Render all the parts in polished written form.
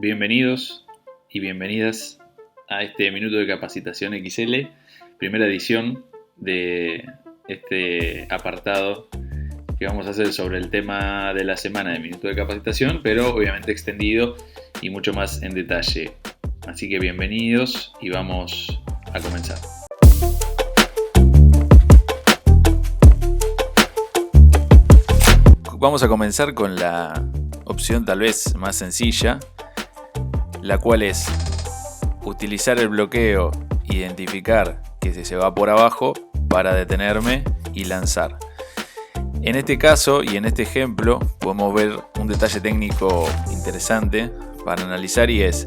Bienvenidos y bienvenidas a este Minuto de Capacitación XL, primera edición de este apartado que vamos a hacer sobre el tema de la semana de Minuto de Capacitación, pero obviamente extendido y mucho más en detalle. Así que bienvenidos y vamos a comenzar. Vamos a comenzar con la opción tal vez más sencilla, la cual es utilizar el bloqueo, identificar que se va por abajo para detenerme y lanzar. En este caso y en este ejemplo podemos ver un detalle técnico interesante para analizar, y es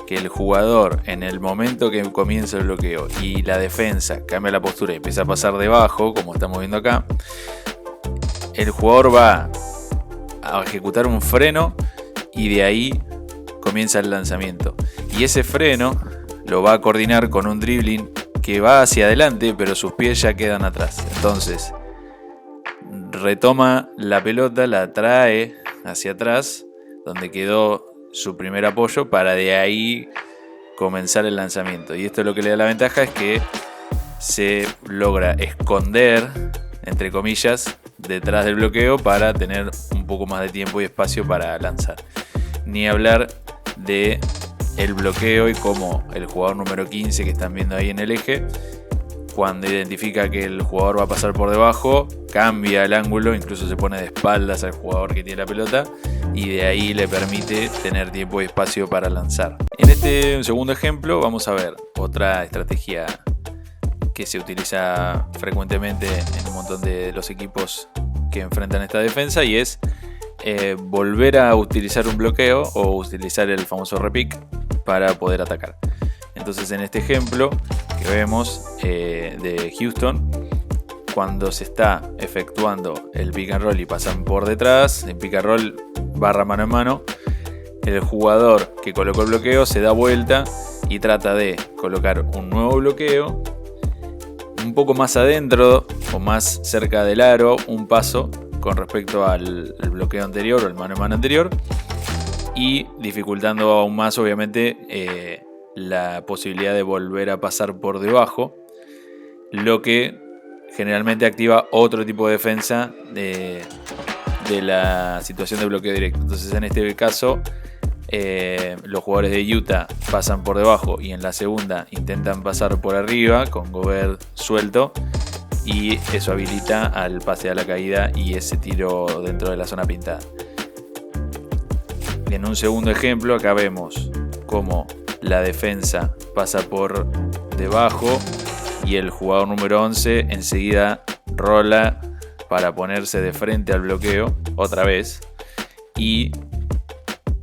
que el jugador, en el momento que comienza el bloqueo y la defensa cambia la postura y empieza a pasar debajo, como estamos viendo acá, el jugador va a ejecutar un freno y de ahí comienza el lanzamiento. Y ese freno lo va a coordinar con un dribbling que va hacia adelante, pero sus pies ya quedan atrás. Entonces retoma la pelota, la trae hacia atrás, donde quedó su primer apoyo, para de ahí comenzar el lanzamiento. Y esto lo que le da la ventaja es que se logra esconder, entre comillas, detrás del bloqueo para tener un poco más de tiempo y espacio para lanzar. Ni hablar de el bloqueo y cómo el jugador número 15 que están viendo ahí en el eje, cuando identifica que el jugador va a pasar por debajo, cambia el ángulo, incluso se pone de espaldas al jugador que tiene la pelota, y de ahí le permite tener tiempo y espacio para lanzar. En este segundo ejemplo vamos a ver otra estrategia que se utiliza frecuentemente en un montón de los equipos que enfrentan esta defensa, y es volver a utilizar un bloqueo o utilizar el famoso repick para poder atacar. Entonces, en este ejemplo que vemos de Houston, cuando se está efectuando el pick and roll y pasan por detrás, en pick and roll barra mano en mano, el jugador que colocó el bloqueo se da vuelta y trata de colocar un nuevo bloqueo un poco más adentro o más cerca del aro, un paso con respecto al bloqueo anterior o el mano en mano anterior, y dificultando aún más obviamente la posibilidad de volver a pasar por debajo, lo que generalmente activa otro tipo de defensa de la situación de bloqueo directo. Entonces, en este caso los jugadores de Utah pasan por debajo y en la segunda intentan pasar por arriba con Gobert suelto, y eso habilita al pase a la caída y ese tiro dentro de la zona pintada. En un segundo ejemplo acá vemos cómo la defensa pasa por debajo y el jugador número 11 enseguida rola para ponerse de frente al bloqueo otra vez y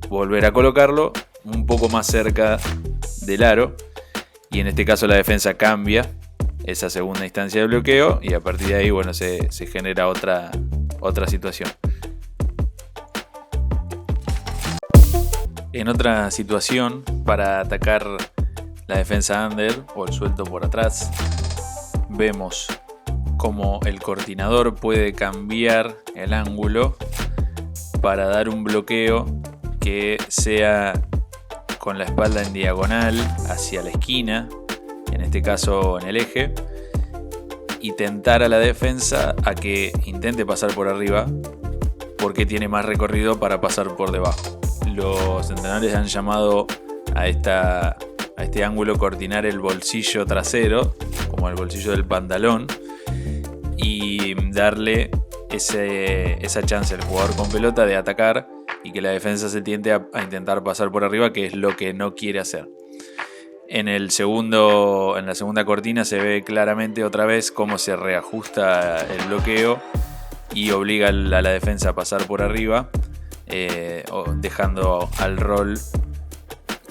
volver a colocarlo un poco más cerca del aro, y en este caso la defensa cambia esa segunda instancia de bloqueo y a partir de ahí se genera otra situación. En otra situación, para atacar la defensa under o el suelto por atrás, vemos cómo el coordinador puede cambiar el ángulo para dar un bloqueo que sea con la espalda en diagonal hacia la esquina, en este caso en el eje, y tentar a la defensa a que intente pasar por arriba porque tiene más recorrido para pasar por debajo. Los entrenadores han llamado a este ángulo coordinar el bolsillo trasero, como el bolsillo del pantalón, y darle esa chance al jugador con pelota de atacar y que la defensa se tiente a intentar pasar por arriba, que es lo que no quiere hacer. En la segunda cortina se ve claramente otra vez cómo se reajusta el bloqueo y obliga a la defensa a pasar por arriba, dejando al rol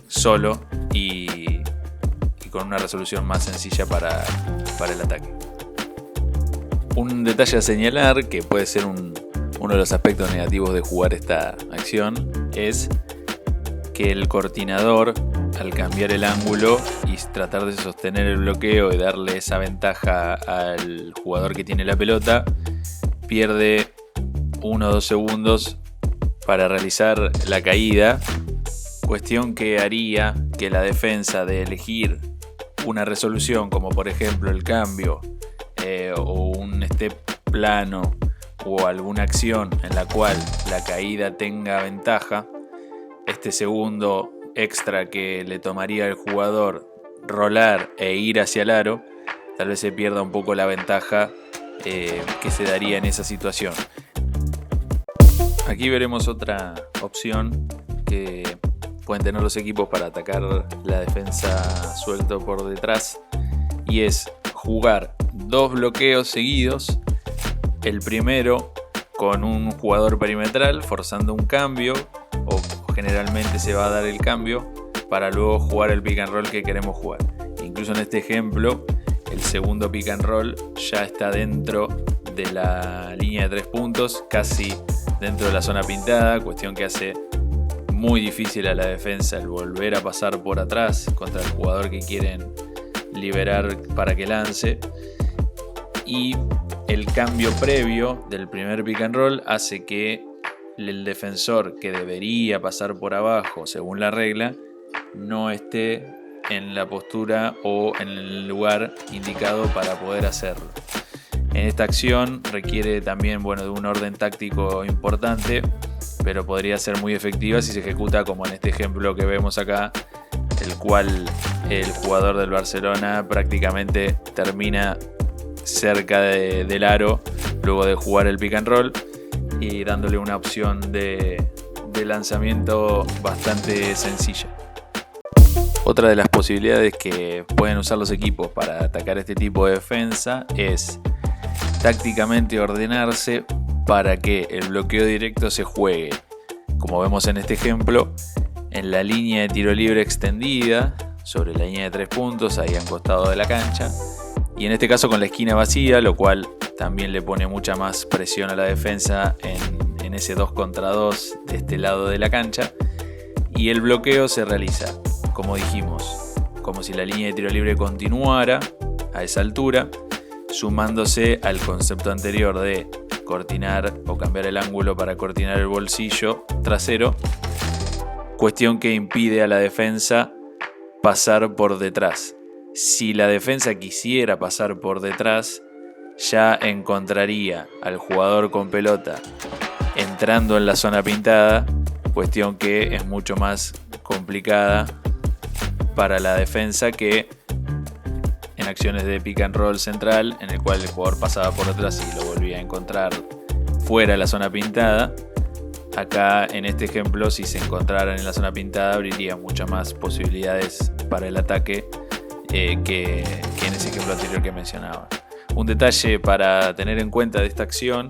solo y con una resolución más sencilla para el ataque. Un detalle a señalar, que puede ser uno de los aspectos negativos de jugar esta acción, es que el coordinador, al cambiar el ángulo y tratar de sostener el bloqueo y darle esa ventaja al jugador que tiene la pelota, pierde 1 o 2 segundos para realizar la caída, cuestión que haría que la defensa de elegir una resolución como por ejemplo el cambio o un step plano o alguna acción en la cual la caída tenga ventaja, este segundo extra que le tomaría al jugador rolar e ir hacia el aro, tal vez se pierda un poco la ventaja que se daría en esa situación. Aquí veremos otra opción que pueden tener los equipos para atacar la defensa suelto por detrás, y es jugar 2 bloqueos seguidos. El primero con un jugador perimetral forzando un cambio, o generalmente se va a dar el cambio para luego jugar el pick and roll que queremos jugar. Incluso en este ejemplo, el segundo pick and roll ya está dentro de la línea de 3 puntos, casi dentro de la zona pintada, cuestión que hace muy difícil a la defensa el volver a pasar por atrás contra el jugador que quieren liberar para que lance. Y el cambio previo del primer pick and roll hace que el defensor que debería pasar por abajo según la regla no esté en la postura o en el lugar indicado para poder hacerlo. En esta acción requiere también de un orden táctico importante, pero podría ser muy efectiva si se ejecuta como en este ejemplo que vemos acá, el cual el jugador del Barcelona prácticamente termina cerca del aro luego de jugar el pick and roll y dándole una opción de lanzamiento bastante sencilla. Otra de las posibilidades que pueden usar los equipos para atacar este tipo de defensa es tácticamente ordenarse para que el bloqueo directo se juegue, como vemos en este ejemplo, en la línea de tiro libre extendida sobre la línea de 3 puntos, ahí al costado de la cancha, y en este caso con la esquina vacía, lo cual también le pone mucha más presión a la defensa en ese 2 contra 2 de este lado de la cancha. Y el bloqueo se realiza, como dijimos, como si la línea de tiro libre continuara a esa altura, sumándose al concepto anterior de cortinar o cambiar el ángulo para cortinar el bolsillo trasero, cuestión que impide a la defensa pasar por detrás. Si la defensa quisiera pasar por detrás, ya encontraría al jugador con pelota entrando en la zona pintada, cuestión que es mucho más complicada para la defensa que en acciones de pick and roll central, en el cual el jugador pasaba por detrás y lo volvía a encontrar fuera de la zona pintada. Acá en este ejemplo, si se encontraran en la zona pintada, abriría muchas más posibilidades para el ataque que en ese ejemplo anterior que mencionaba. Un detalle para tener en cuenta de esta acción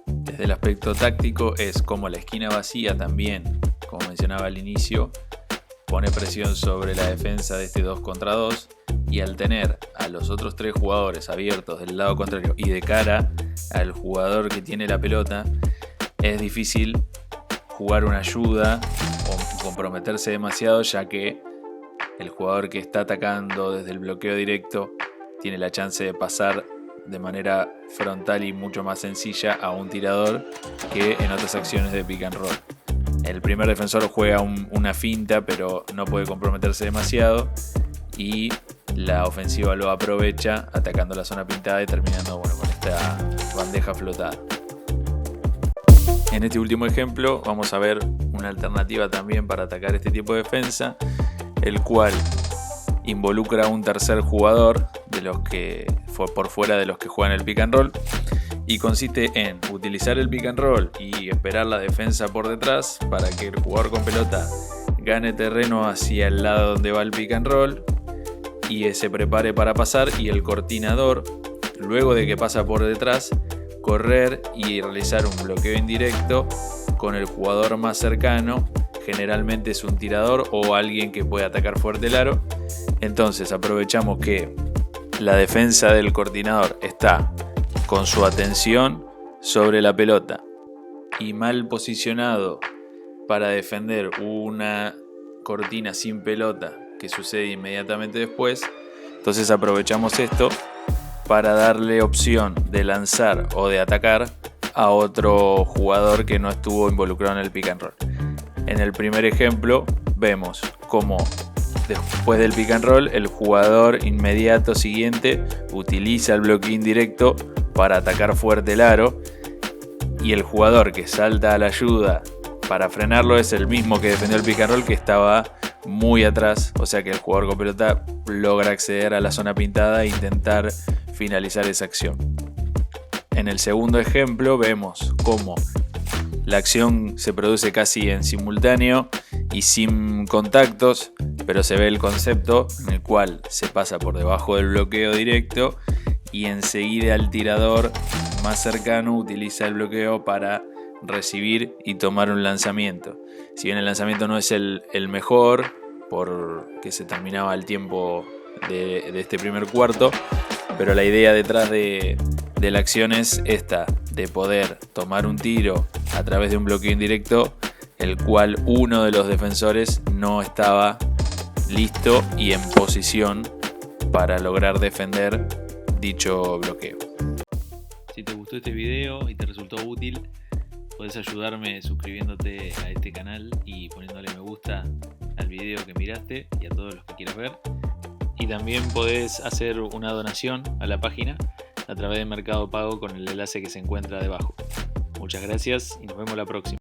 desde el aspecto táctico es como la esquina vacía también, como mencionaba al inicio, pone presión sobre la defensa de este 2 contra 2, y al tener a los otros 3 jugadores abiertos del lado contrario y de cara al jugador que tiene la pelota, es difícil jugar una ayuda o comprometerse demasiado, ya que el jugador que está atacando desde el bloqueo directo tiene la chance de pasar de manera frontal y mucho más sencilla a un tirador que en otras acciones de pick and roll. El primer defensor juega una finta, pero no puede comprometerse demasiado, y la ofensiva lo aprovecha atacando la zona pintada y terminando con esta bandeja flotada. En este último ejemplo vamos a ver una alternativa también para atacar este tipo de defensa, el cual involucra a un tercer jugador de los que fue por fuera de los que juegan el pick and roll, y consiste en utilizar el pick and roll y esperar la defensa por detrás para que el jugador con pelota gane terreno hacia el lado donde va el pick and roll y se prepare para pasar, y el cortinador, luego de que pasa por detrás, correr y realizar un bloqueo indirecto con el jugador más cercano. Generalmente es un tirador o alguien que puede atacar fuerte el aro. Entonces aprovechamos que la defensa del cortinador está con su atención sobre la pelota y mal posicionado para defender una cortina sin pelota que sucede inmediatamente después. Entonces aprovechamos esto para darle opción de lanzar o de atacar a otro jugador que no estuvo involucrado en el pick and roll. En el primer ejemplo vemos cómo después del pick and roll el jugador inmediato siguiente utiliza el bloqueo indirecto para atacar fuerte el aro, y el jugador que salta a la ayuda para frenarlo es el mismo que defendió el pick and roll, que estaba muy atrás, o sea que el jugador con pelota logra acceder a la zona pintada e intentar finalizar esa acción. En el segundo ejemplo vemos cómo la acción se produce casi en simultáneo y sin contactos, pero se ve el concepto en el cual se pasa por debajo del bloqueo directo y enseguida el tirador más cercano utiliza el bloqueo para recibir y tomar un lanzamiento. Si bien el lanzamiento no es el mejor, porque se terminaba el tiempo de este primer cuarto, pero la idea detrás de la acción es esta, de poder tomar un tiro a través de un bloqueo indirecto, el cual uno de los defensores no estaba listo y en posición para lograr defender dicho bloqueo. Si te gustó este video y te resultó útil, podés ayudarme suscribiéndote a este canal y poniéndole me gusta al video que miraste y a todos los que quieras ver. Y también podés hacer una donación a la página a través de Mercado Pago con el enlace que se encuentra debajo. Muchas gracias y nos vemos la próxima.